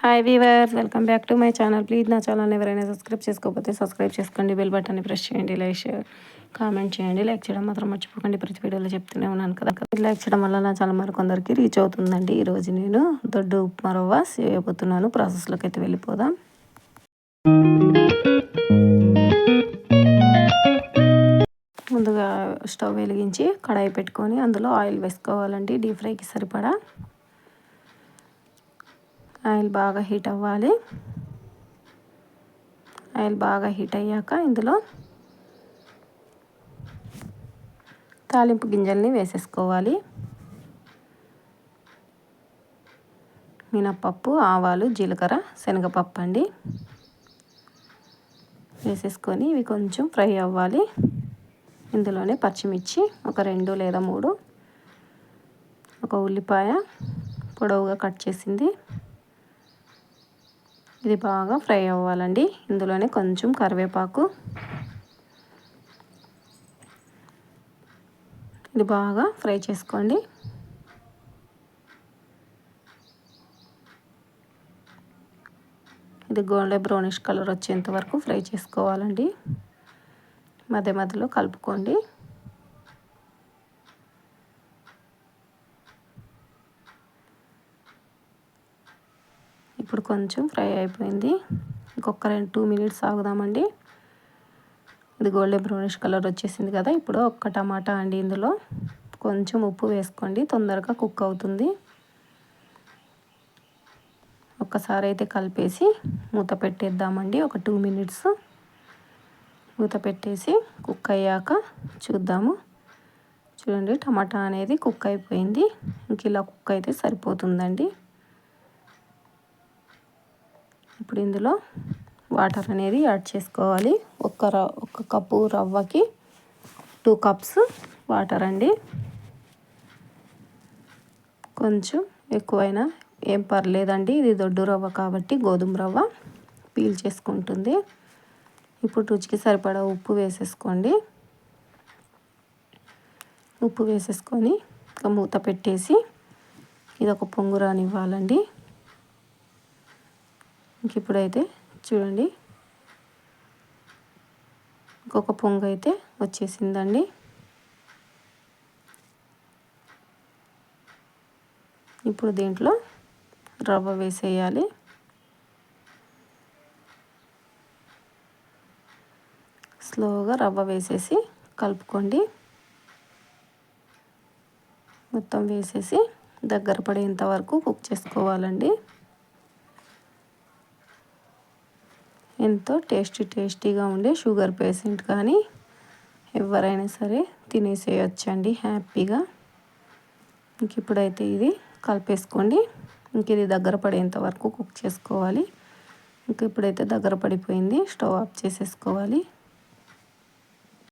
Hi weavers, welcome back to my channel. Please నా channel ఎవరైనా subscribe చేసుకోకపోతే subscribe చేసుకోండి. బెల్ బటన్ని ప్రెస్ చేయండి. లైక్ షేర్ కామెంట్ చేయండి. లైక్ చేయడం మాత్రం మర్చిపోకండి. ప్రతి వీడియోలో చెప్తూనే ఉన్నాను కదా. లైక్ చేయడం వల్ల నా ఛానల్ మరికొందరికి రీచ్ అవుతుందండి. ఈరోజు నేను దొడ్డు ఉప్మా రవ్వ చేయబోతున్నాను. ప్రాసెస్లోకి అయితే వెళ్ళిపోదాం. ముందుగా స్టవ్ వెలిగించి కడాయి పెట్టుకొని అందులో ఆయిల్ వేసుకోవాలండి. డీప్ ఫ్రైకి సరిపడా ఆయిల్ బాగా హీట్ అవ్వాలి. ఆయిల్ బాగా హీట్ అయ్యాక ఇందులో తాలింపు గింజల్ని వేసేసుకోవాలి. మినప్పప్పు, ఆవాలు, జీలకర్ర, శనగపప్పు అండి వేసేసుకొని ఇవి కొంచెం ఫ్రై అవ్వాలి. ఇందులోనే పచ్చిమిర్చి ఒక 2 లేదా 3, ఒక ఉల్లిపాయ పొడవుగా కట్ చేసింది, ఇది బాగా ఫ్రై అవ్వాలండి. ఇందులోనే కొంచెం కరివేపాకు, ఇది బాగా ఫ్రై చేసుకోండి. ఇది గోల్డెన్ బ్రౌనిష్ కలర్ వచ్చేంత వరకు ఫ్రై చేసుకోవాలండి. మధ్య మధ్యలో కలుపుకోండి. ఇప్పుడు కొంచెం ఫ్రై అయిపోయింది. ఇంకొక 2 మినిట్స్ ఆగుదామండి. ఇది గోల్డెన్ బ్రౌనిష్ కలర్ వచ్చేసింది కదా. ఇప్పుడు ఒక్క టమాటా అండి, ఇందులో కొంచెం ఉప్పు వేసుకోండి, తొందరగా కుక్ అవుతుంది. ఒక్కసారి అయితే కలిపేసి మూత పెట్టేద్దామండి. ఒక 2 మినిట్స్ మూత పెట్టేసి కుక్ అయ్యాక చూద్దాము. చూడండి, టమాటా అనేది కుక్ అయిపోయింది. ఇంక ఇలా కుక్ అయితే సరిపోతుందండి. ఇప్పుడు ఇందులో వాటర్ అనేది యాడ్ చేసుకోవాలి. ఒక కప్పు రవ్వకి 2 కప్స్ వాటర్ అండి. కొంచెం ఎక్కువైనా ఏం పర్లేదండి, ఇది దొడ్డు రవ్వ కాబట్టి గోధుమ రవ్వ పీల్ చేసుకుంటుంది. ఇప్పుడు రుచికి సరిపడా ఉప్పు వేసేసుకోండి. ఉప్పు వేసేసుకొని మూత పెట్టేసి ఇది ఒక పొంగు రానివ్వాలండి. ఇంక ఇప్పుడైతే చూడండి, ఇంకొక పొంగు అయితే వచ్చేసిందండి. ఇప్పుడు దీంట్లో రవ్వ వేసేయాలి. స్లోగా రవ్వ వేసేసి కలుపుకోండి. మొత్తం వేసేసి దగ్గర పడేంత వరకు కుక్ చేసుకోవాలండి. ఎంతో టేస్టీగా ఉండే షుగర్ పేషెంట్ కానీ ఎవరైనా సరే తినేసేయొచ్చండి హ్యాపీగా. ఇంక ఇప్పుడైతే ఇది కలిపేసుకోండి. ఇంక ఇది దగ్గర పడేంత వరకు కుక్ చేసుకోవాలి. ఇంక ఇప్పుడైతే దగ్గర పడిపోయింది, స్టవ్ ఆఫ్ చేసేసుకోవాలి.